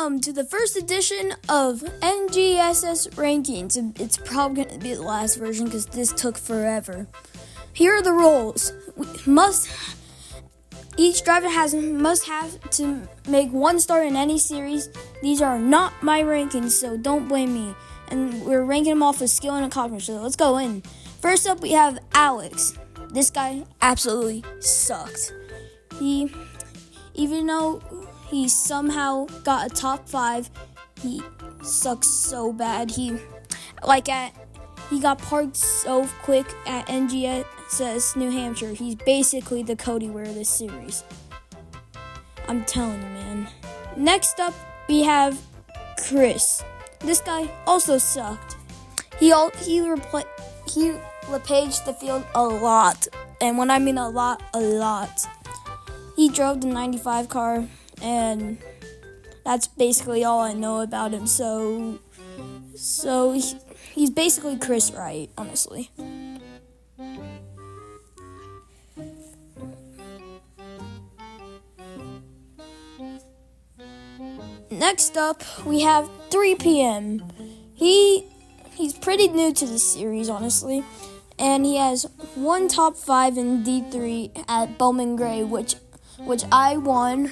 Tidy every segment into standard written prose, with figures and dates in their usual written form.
Welcome to the first edition of NGSS Rankings. It's probably going to be the last version because this took forever. Here are the rules. Each driver must have to make one start in any series. These are not my rankings, so don't blame me. And we're ranking them off of skill and accomplishment, so let's go in. First up, we have Alex. This guy absolutely sucked. Even though he somehow got a top 5, he sucks so bad. He got parked so quick at NGSS New Hampshire. He's basically the Cody Ware of this series. I'm telling you, man. Next up, we have Chris. This guy also sucked. He LePaged the field a lot. And when I mean a lot. He drove the 95 car, and that's basically all I know about him. So he's basically Chris Wright, honestly. Next up, we have 3 p.m. He's pretty new to this series, honestly. And he has one top 5 in D3 at Bowman Gray, which I won,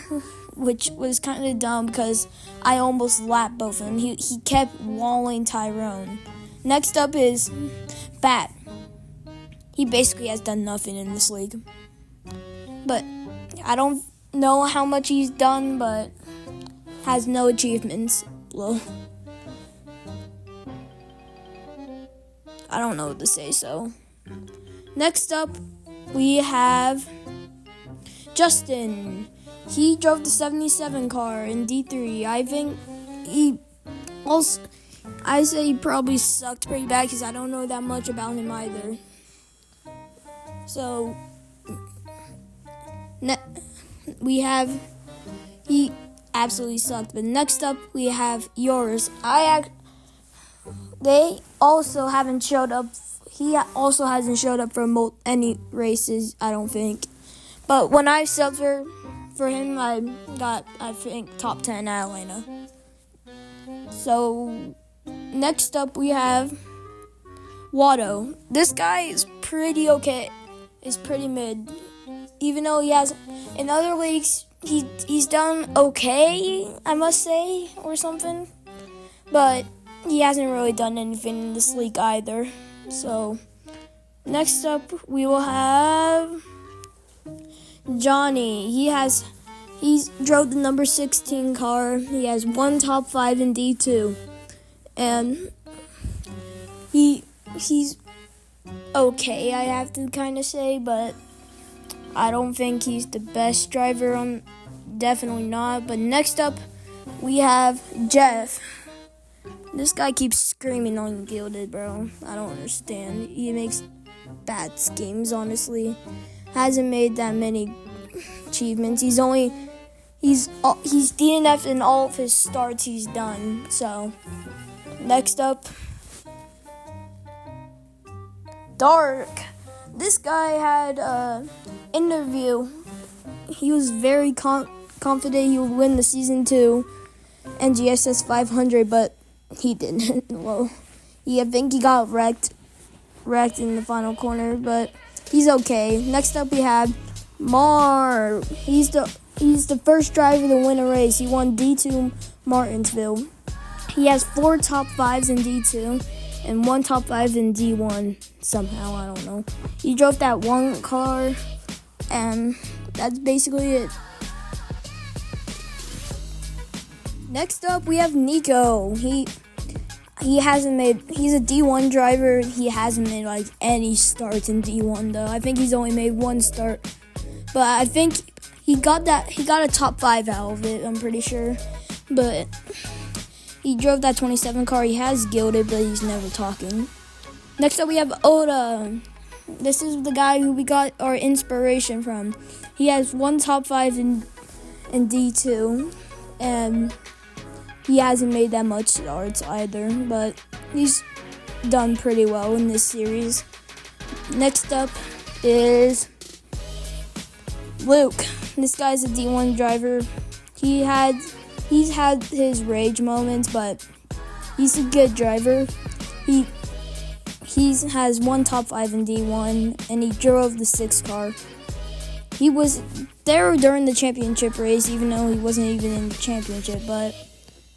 which was kind of dumb because I almost lapped both of them. He kept walling Tyrone. Next up is Bat. He basically has done nothing in this league. But I don't know how much he's done, but has no achievements. Well, I don't know what to say, so. Next up, we have Justin. He drove the 77 car in D3. I say he probably sucked pretty bad because I don't know that much about him either. So, he absolutely sucked. But next up, we have yours. They also haven't showed up. He also hasn't showed up for any races, I don't think. But when I subbed for him, I got, I think, top 10 at Atlanta. So, next up we have Watto. This guy is pretty okay. He's pretty mid. Even though he has, in other leagues, he's done okay, I must say, or something. But he hasn't really done anything in this league either. So, next up we will have Johnny. He's drove the number 16 car. He has one top 5 in D2. And he's okay, I have to kind of say, but I don't think he's the best driver. Definitely not. But next up, we have Jeff. This guy keeps screaming on Gilded, bro. I don't understand. He makes bad schemes, honestly. Hasn't made that many achievements. He's DNF in all of his starts he's done. So, next up, Dark. This guy had an interview. He was very confident he would win the Season 2 NGSS 500, but he didn't. Well, I think he got wrecked in the final corner, but he's okay. Next up, we have Mar. He's the first driver to win a race. He won D2 Martinsville. He has 4 top 5s in D2 and 1 top 5 in D1 somehow, I don't know. He drove that one car, and that's basically it. Next up, we have Nico. He's a D1 driver. He hasn't made any starts in D1 though. I think he's only made 1 start. But I think he got a top 5 out of it, I'm pretty sure. But he drove that 27 car. He has Gilded, but he's never talking. Next up, we have Oda. This is the guy who we got our inspiration from. He has 1 top 5 in D2, and he hasn't made that much starts either, but he's done pretty well in this series. Next up is Luke. This guy's a D1 driver. He he's had his rage moments, but he's a good driver. He has one top 5 in D1, and he drove the 6 car. He was there during the championship race, even though he wasn't even in the championship. But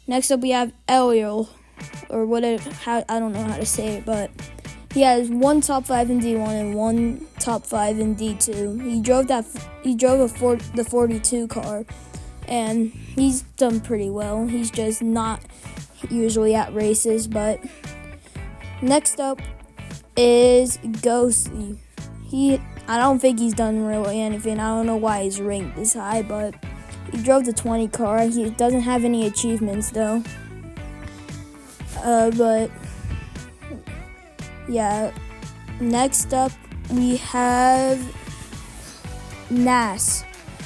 next up we have Eliel, or whatever. I don't know how to say it, but he has one top 5 in D1 and one top 5 in D2. He drove the 42 car, and he's done pretty well. He's just not usually at races. But next up is Ghosty. I don't think he's done really anything. I don't know why he's ranked this high, but he drove the 20 car. He doesn't have any achievements though. But yeah. Next up we have Nas.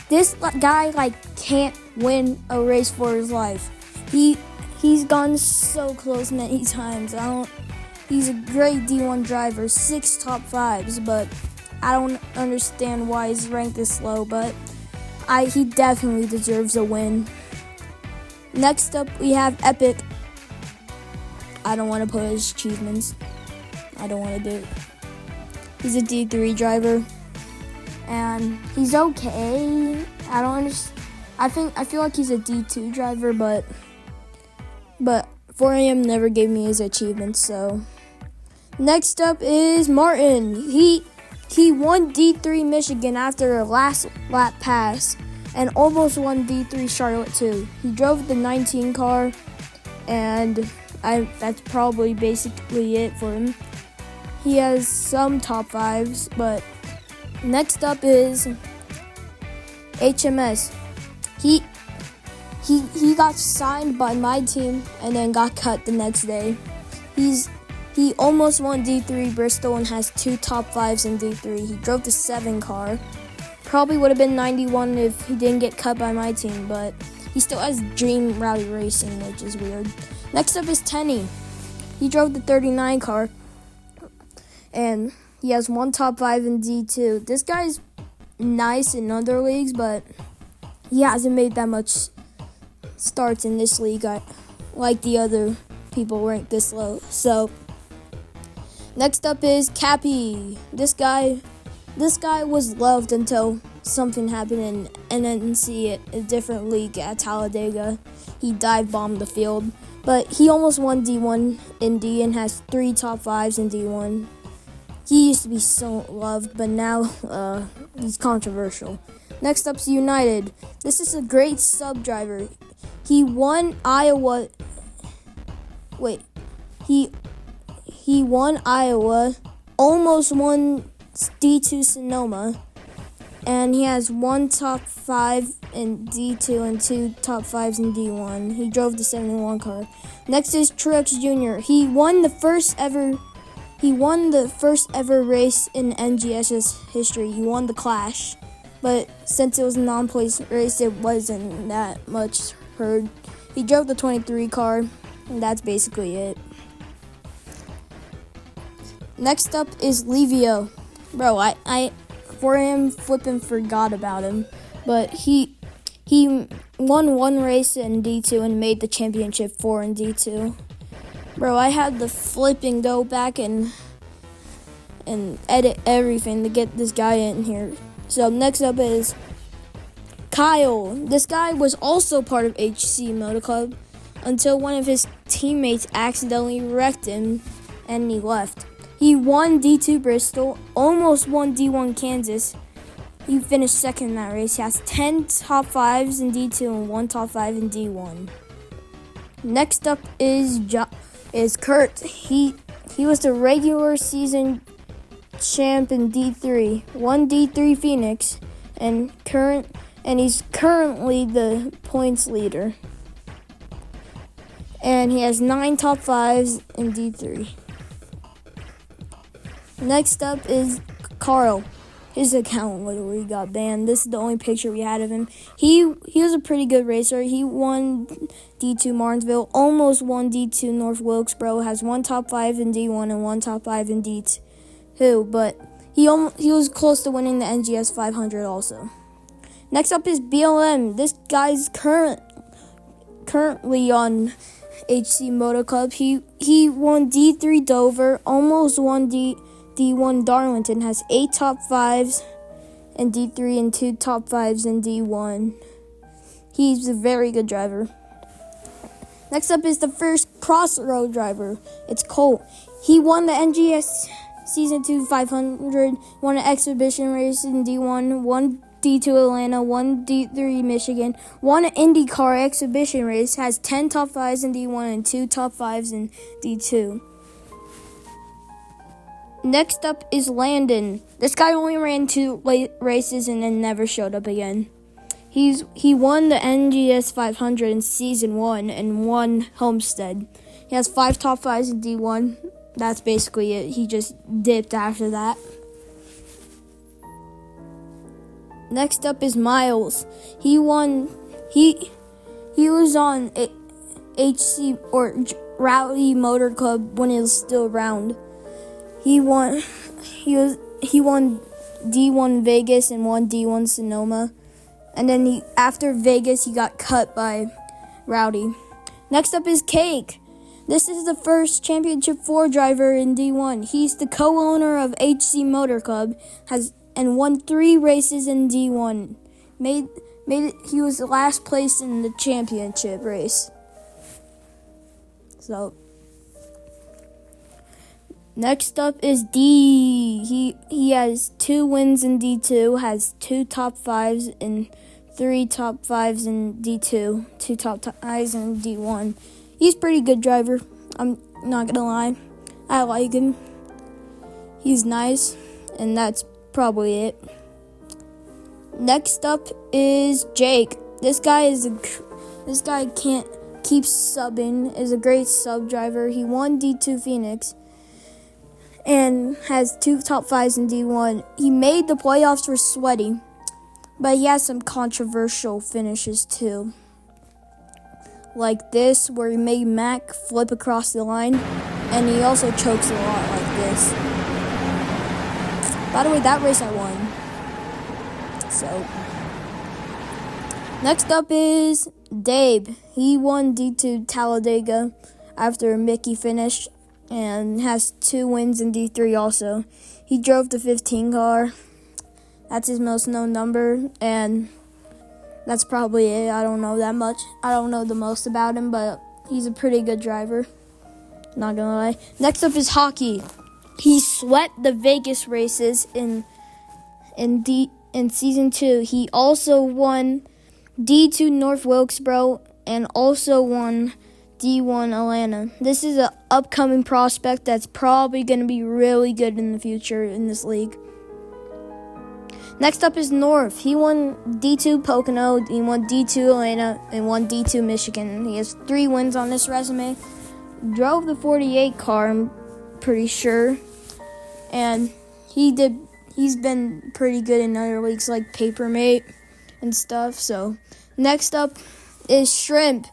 This guy can't win a race for his life. He's gone so close many times. He's a great D1 driver, 6 top 5s, but I don't understand why he's ranked this low, but he definitely deserves a win. Next up, we have Epic. I don't want to put his achievements. I don't want to do it. He's a D3 driver, and he's okay. I don't understand. I feel like he's a D2 driver, but 4AM never gave me his achievements, so. Next up is Martin. He won D3 Michigan after a last lap pass and almost won D3 Charlotte too. He drove the 19 car, and that's probably basically it for him. He has some top 5s, but next up is HMS. He got signed by my team and then got cut the next day. He almost won D3 Bristol and has 2 top 5s in D3. He drove the 7 car. Probably would have been 91 if he didn't get cut by my team, but he still has Dream Rally Racing, which is weird. Next up is Tenny. He drove the 39 car, and he has 1 top 5 in D2. This guy's nice in other leagues, but he hasn't made that much starts in this league like the other people ranked this low. So next up is Cappy. This guy was loved until something happened in NNC at a different league at Talladega. He dive bombed the field, but he almost won D1 in D and has 3 top 5s in D1. He used to be so loved, but now he's controversial. Next up's United. This is a great sub driver. He won Iowa. He won Iowa, almost won D2 Sonoma, and he has 1 top 5 in D2 and 2 top 5s in D1. He drove the 71 car. Next is Truex Jr. He won the first ever race in NGSS history. He won the Clash, but since it was a non-place race, it wasn't that much heard. He drove the 23 car, and that's basically it. Next up is Livio. Bro, I for him flipping forgot about him, but he won 1 race in D2 and made the championship 4 in D2. Bro, I had to flipping go back and edit everything to get this guy in here. So next up is Kyle. This guy was also part of HC Motor Club until one of his teammates accidentally wrecked him and he left. He won D2 Bristol, almost won D1 Kansas. He finished second in that race. He has 10 top 5s in D2 and 1 top 5 in D1. Next up is Kurt. He was the regular season champ in D3, won D3 Phoenix, and he's currently the points leader. And he has 9 top 5s in D3. Next up is Carl. His account literally got banned. This is the only picture we had of him. He was a pretty good racer. He won D2 Martinsville, almost won D2 North Wilkesboro, has 1 top 5 in D1 and 1 top 5 in D2, but he was close to winning the NGS 500 also. Next up is BLM. This guy's currently on HC Motor Club. He won D3 Dover, almost won D1 Darlington, has 8 top 5s in D3 and 2 top 5s in D1. He's a very good driver. Next up is the first crossroad driver. It's Colt. He won the NGSS Season 2 500, won an exhibition race in D1, won D2 Atlanta, won D3 Michigan, won an IndyCar exhibition race, has 10 top 5s in D1 and 2 top 5s in D2. Next up is Landon. This guy only ran 2 races and then never showed up again. He won the NGS 500 in Season 1 and won Homestead. He has 5 top 5s in D1. That's basically it. He just dipped after that. Next up is Miles. He won. He was on HC or Rally Motor Club when it was still around. He won D1 Vegas and won D1 Sonoma. And then after Vegas, he got cut by Rowdy. Next up is Cake. This is the first Championship 4 driver in D1. He's the co-owner of HC Motor Club, and won 3 races in D1. Made it. He was last place in the championship race. So next up is D. He has 2 wins in D2, has 2 top 5s and 3 top 5s in D2, 2 top 5s in D1. He's a pretty good driver. I'm not gonna lie. I like him. He's nice, and that's probably it. Next up is Jake. This guy can't keep subbing. Is a great sub driver. He won D2 Phoenix and has 2 top 5s in D1. He made the playoffs for Sweaty, but he has some controversial finishes too. Like this, where he made Mac flip across the line, and he also chokes a lot like this. By the way, that race I won. So, next up is Dave. He won D2 Talladega after Mickey finished, and has 2 wins in D3 also. He drove the 15 car. That's his most known number, and that's probably it. I don't know that much. I don't know the most about him, but he's a pretty good driver. Not gonna lie. Next up is Hockey. He swept the Vegas races in Season 2. He also won D2 North Wilkesboro and also won D1 Atlanta. This is an upcoming prospect that's probably going to be really good in the future in this league. Next up is North. He won D2 Pocono, he won D2 Atlanta, and won D2 Michigan. He has 3 wins on this resume. Drove the 48 car, I'm pretty sure. And he's been pretty good in other leagues like Papermate and stuff. So next up is Shrimp.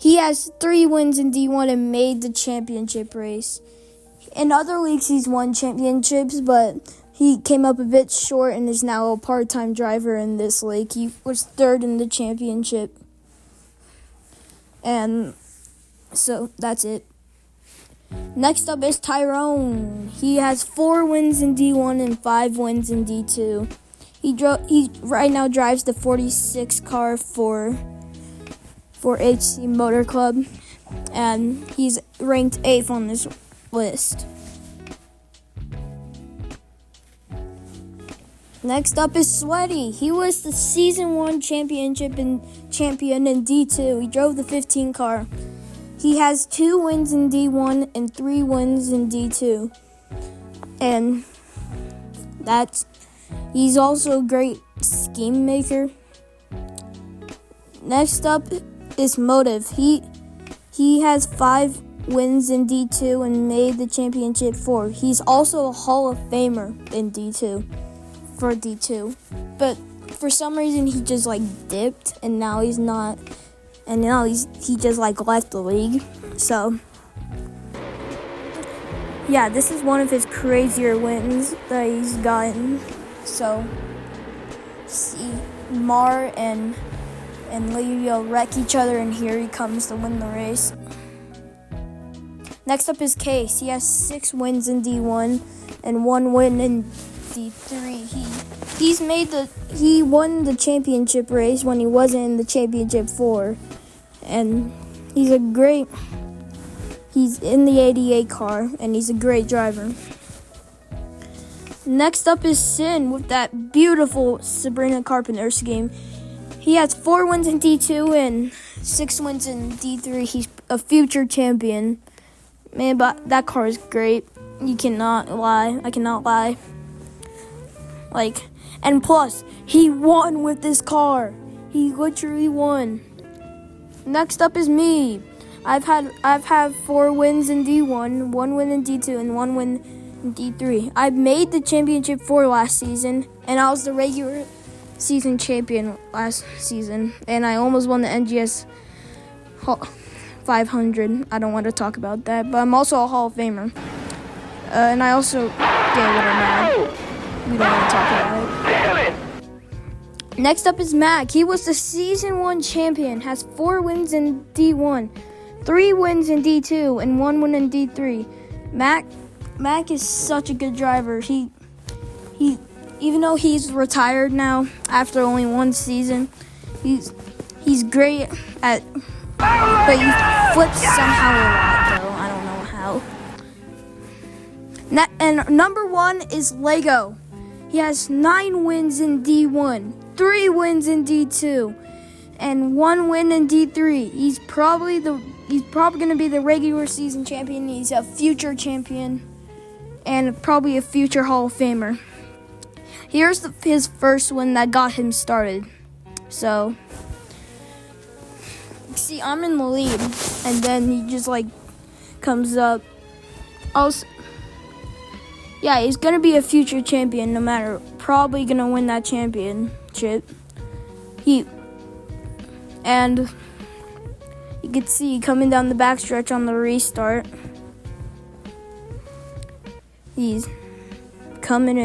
He has 3 wins in D1 and made the championship race. In other leagues, he's won championships, but he came up a bit short and is now a part-time driver in this league. He was 3rd in the championship. And so that's it. Next up is Tyrone. He has 4 wins in D1 and 5 wins in D2. He right now drives the 46 car for HC Motor Club, and he's ranked 8th on this list. Next up is Sweaty. He was the Season 1 champion in D2. He drove the 15 car. He has 2 wins in D1 and 3 wins in D2. And he's also a great scheme maker. Next up is Motive. He has 5 wins in D2 and made the championship 4. He's also a Hall of Famer in D2 for D2. But for some reason he just dipped, and now he's not. And now he just left the league. So yeah, this is one of his crazier wins that he's gotten. So see, Mar and and wreck each other, and here he comes to win the race. Next up is Case. He has 6 wins in D1 and 1 win in D3. He won the championship race when he wasn't in the championship 4, and he's in the 88 car, and he's a great driver. Next up is Sin with that beautiful Sabrina Carpenter scheme. He has 4 wins in D2 and 6 wins in D3. He's a future champion. Man, but that car is great. You cannot lie. I cannot lie. And plus, he won with this car. He literally won. Next up is me. I've had 4 wins in D1, 1 win in D2, and 1 win in D3. I made the championship 4 last season, and I was the regular season champion last season, and I almost won the NGSS 500. I don't want to talk about that, but I'm also a Hall of Famer. And I also get what I'm at. We don't want to talk about it. Next up is Mac. He was the season 1 champion, has 4 wins in D1, 3 wins in D2, and 1 win in D3. Mac is such a good driver. He even though he's retired now after only 1 season, he's great at, but he flips somehow a lot though. I don't know how. And number 1 is Lego. He has 9 wins in D1, 3 wins in D2, and 1 win in D3. He's probably going to be the regular season champion. He's a future champion and probably a future Hall of Famer. Here's his first win that got him started. So, see, I'm in the lead, and then he just comes up. Also, yeah, he's gonna be a future champion no matter. Probably gonna win that championship. And you can see coming down the backstretch on the restart. He's coming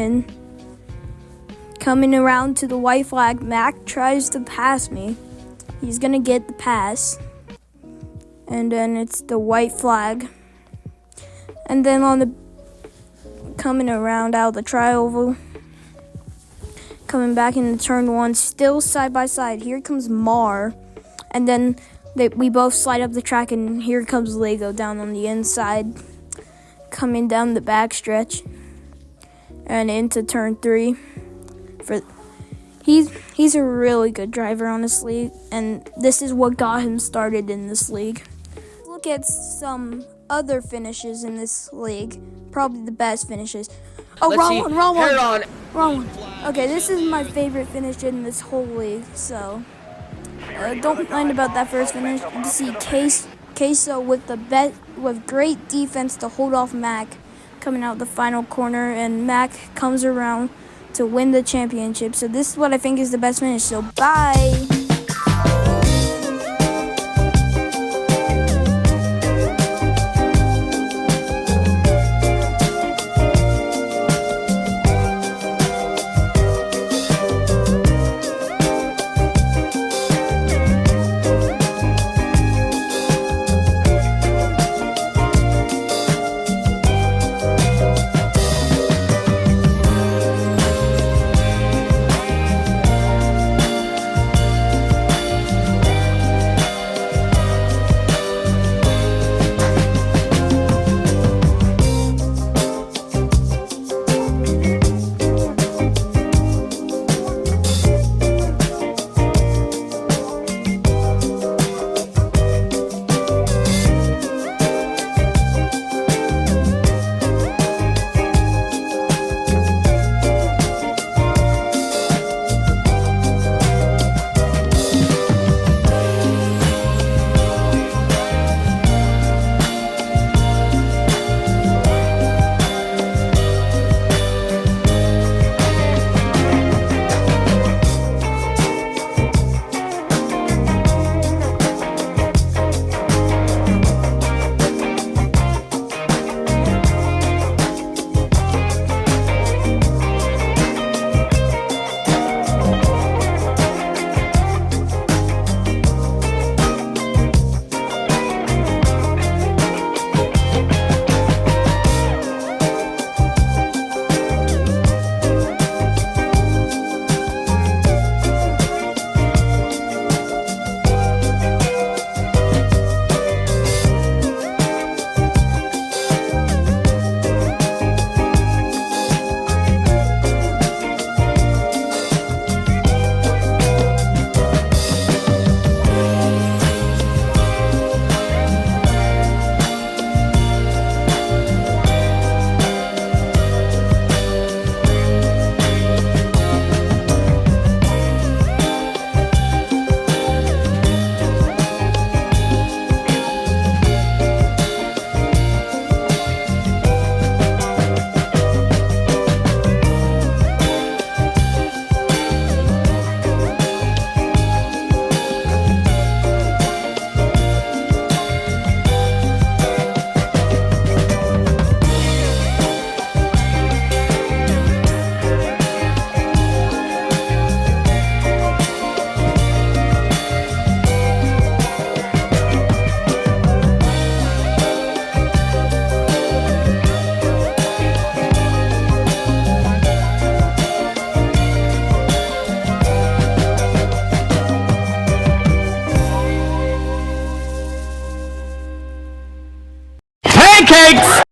around to the white flag. Mac tries to pass me. He's gonna get the pass. And then it's the white flag. And then coming around out of the trioval, coming back into turn 1, still side by side. Here comes Mar, and then we both slide up the track, and here comes Lego down on the inside, coming down the backstretch and into turn 3. He's a really good driver, honestly, and this is what got him started in this league. Look at some other finishes in this league. Probably the best finishes. Oh, wrong one. Okay, this is my favorite finish in this whole league, so don't mind about that first finish. You can see Queso with great defense to hold off Mac coming out the final corner, and Mac comes around to win the championship. So this is what I think is the best finish. So bye. cakes!